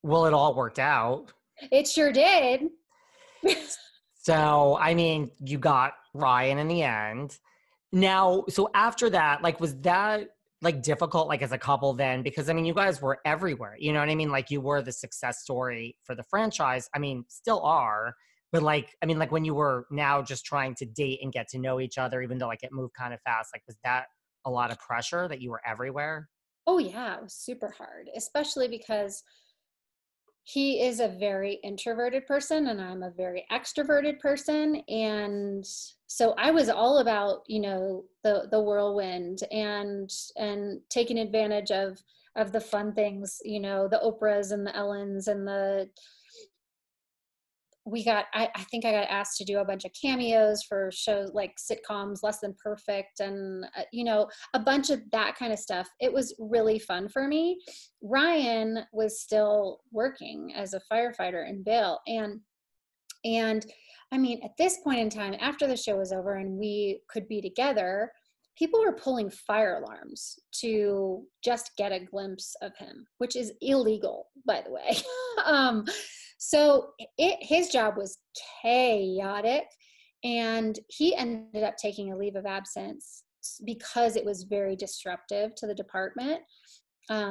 Well, it all worked out. It sure did. So, I mean, you got Ryan in the end. Now, so after that, like, was that like difficult, like as a couple then? Because I mean, you guys were everywhere. You know what I mean? Like, you were the success story for the franchise. I mean, still are. But like, I mean, like when you were now just trying to date and get to know each other, even though like it moved kind of fast, like, was that a lot of pressure that you were everywhere? Oh yeah, it was super hard, especially because he is a very introverted person and I'm a very extroverted person. And so I was all about, the whirlwind and taking advantage of the fun things, the Oprahs and the Ellens and I think I got asked to do a bunch of cameos for shows like sitcoms, Less Than Perfect, and a bunch of that kind of stuff. It was really fun for me. Ryan was still working as a firefighter in Vail, and I mean, at this point in time, after the show was over and we could be together, people were pulling fire alarms to just get a glimpse of him, which is illegal, by the way. um, so his job was chaotic, and he ended up taking a leave of absence because it was very disruptive to the department.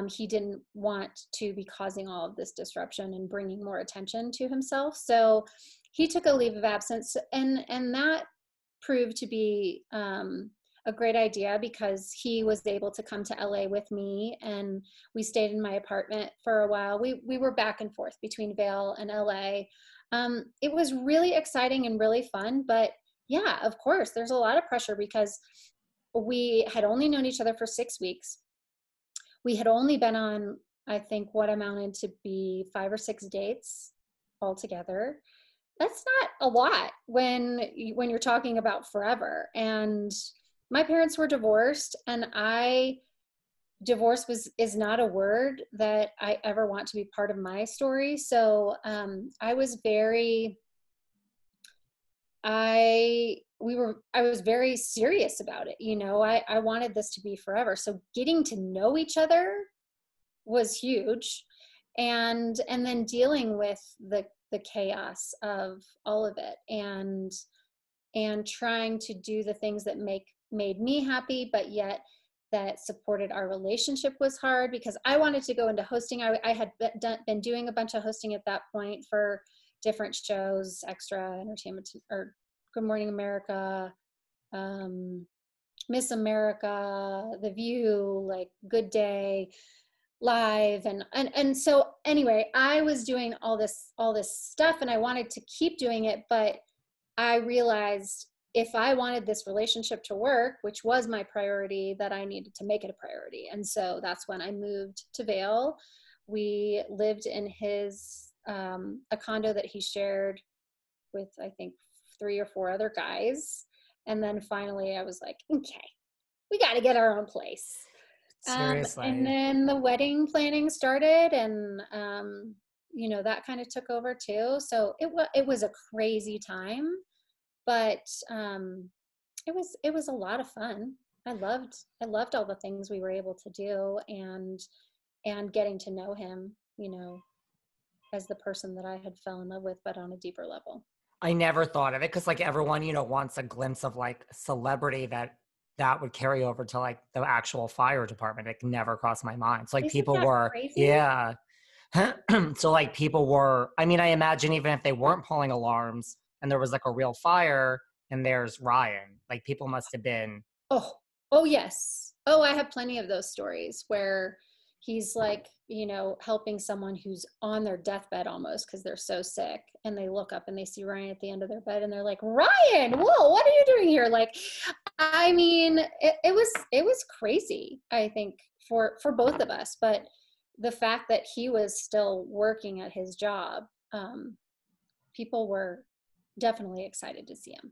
He didn't want to be causing all of this disruption and bringing more attention to himself. So he took a leave of absence, and that proved to be a great idea because he was able to come to LA with me, and we stayed in my apartment for a while. We were back and forth between Vail and LA. It was really exciting and really fun, but yeah, of course, there's a lot of pressure because we had only known each other for 6 weeks. We had only been on, I think, what amounted to be 5 or 6 dates altogether. That's not a lot when you're talking about forever. And my parents were divorced, and divorce is not a word that I ever want to be part of my story. So I was very serious about it. I wanted this to be forever. So getting to know each other was huge. And then dealing with the chaos of all of it, and trying to do the things that made me happy, but yet that supported our relationship was hard because I wanted to go into hosting. I had been doing a bunch of hosting at that point for different shows, Extra Entertainment or Good Morning America, Miss America, The View, like Good Day, Live, and so anyway, I was doing all this stuff, and I wanted to keep doing it, but I realized if I wanted this relationship to work, which was my priority, that I needed to make it a priority. And so that's when I moved to Vail. We lived in his a condo that he shared with, I think, 3 or 4 other guys. And then finally I was like, okay, we got to get our own place. And Seriously. then the wedding planning started, and that kind of took over too. So it was a crazy time, but it was a lot of fun. I loved all the things we were able to do, and getting to know him, as the person that I had fell in love with, but on a deeper level. I never thought of it because like everyone, wants a glimpse of like celebrity that would carry over to like the actual fire department. It never crossed my mind. So like Isn't people that were, crazy? yeah. So like people were, I mean, I imagine even if they weren't pulling alarms and there was like a real fire and there's Ryan, like people must have been, Oh, oh yes. Oh, I have plenty of those stories where he's like, helping someone who's on their deathbed almost because they're so sick, and they look up and they see Ryan at the end of their bed, and they're like, Ryan, whoa, what are you doing here? Like, I mean, it was crazy, I think, for both of us, but the fact that he was still working at his job, people were definitely excited to see him.